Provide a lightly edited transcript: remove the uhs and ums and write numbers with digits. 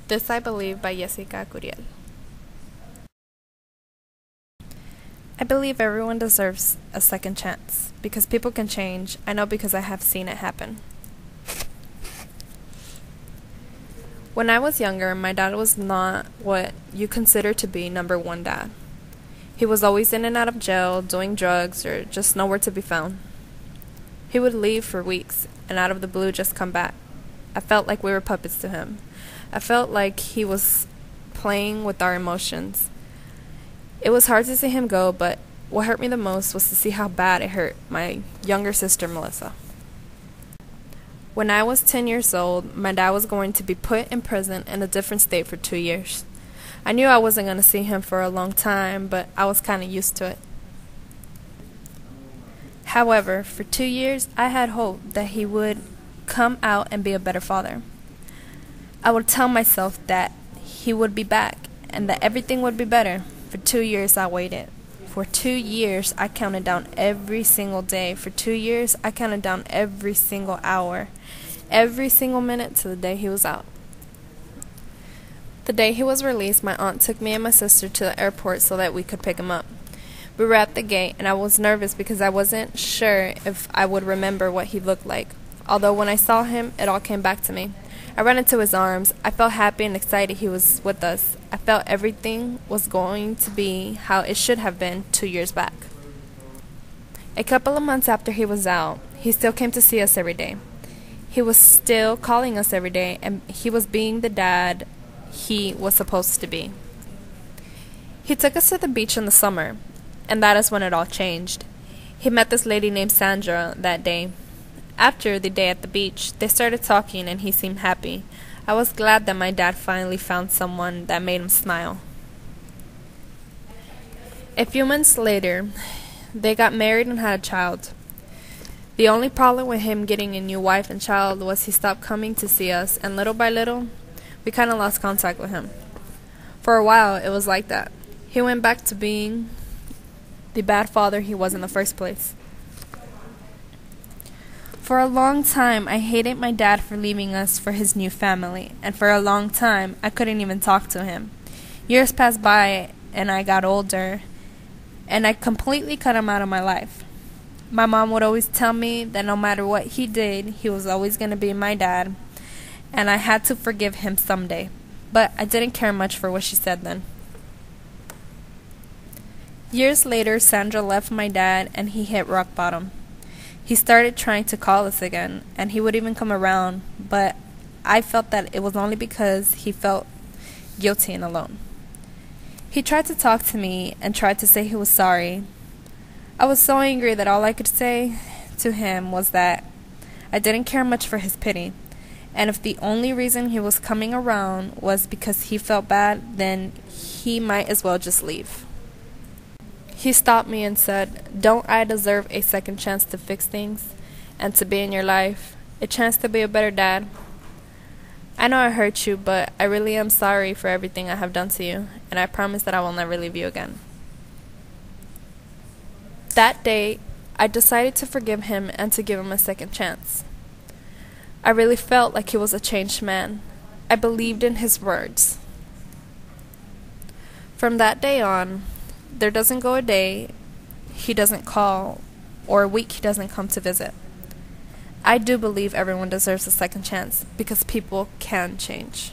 This I Believe by Jessica Curiel. I believe everyone deserves a second chance, because people can change. I know because I have seen it happen. When I was younger, my dad was not what you consider to be number one dad. He was always in and out of jail, doing drugs, or just nowhere to be found. He would leave for weeks, and out of the blue just come back. I felt like we were puppets to him. I felt like he was playing with our emotions. It was hard to see him go, but what hurt me the most was to see how bad it hurt my younger sister, Melissa. When I was 10 years old, my dad was going to be put in prison in a different state for 2 years. I knew I wasn't going to see him for a long time, but I was kind of used to it. However, for 2 years, I had hope that he would come out and be a better father. I would tell myself that he would be back and that everything would be better. For 2 years, I waited. For 2 years, I counted down every single day. For 2 years, I counted down every single hour, every single minute to the day he was out. The day he was released, my aunt took me and my sister to the airport so that we could pick him up. We were at the gate, and I was nervous because I wasn't sure if I would remember what he looked like. Although when I saw him, it all came back to me. I ran into his arms. I felt happy and excited he was with us. I felt everything was going to be how it should have been 2 years back. A couple of months after he was out, he still came to see us every day. He was still calling us every day, and he was being the dad he was supposed to be. He took us to the beach in the summer, and that is when it all changed. He met this lady named Sandra that day. After the day at the beach, they started talking and he seemed happy. I was glad that my dad finally found someone that made him smile. A few months later, they got married and had a child. The only problem with him getting a new wife and child was he stopped coming to see us, and little by little, we kind of lost contact with him. For a while, it was like that. He went back to being the bad father he was in the first place. For a long time, I hated my dad for leaving us for his new family, and for a long time, I couldn't even talk to him. Years passed by, and I got older, and I completely cut him out of my life. My mom would always tell me that no matter what he did, he was always going to be my dad, and I had to forgive him someday. But I didn't care much for what she said then. Years later, Sandra left my dad, and he hit rock bottom. He started trying to call us again, and he would even come around, but I felt that it was only because he felt guilty and alone. He tried to talk to me and tried to say he was sorry. I was so angry that all I could say to him was that I didn't care much for his pity, and if the only reason he was coming around was because he felt bad, then he might as well just leave. He stopped me and said, "Don't I deserve a second chance to fix things and to be in your life? A chance to be a better dad? I know I hurt you, but I really am sorry for everything I have done to you, and I promise that I will never leave you again." That day, I decided to forgive him and to give him a second chance. I really felt like he was a changed man. I believed in his words. From that day on, there doesn't go a day he doesn't call or a week he doesn't come to visit. I do believe everyone deserves a second chance because people can change.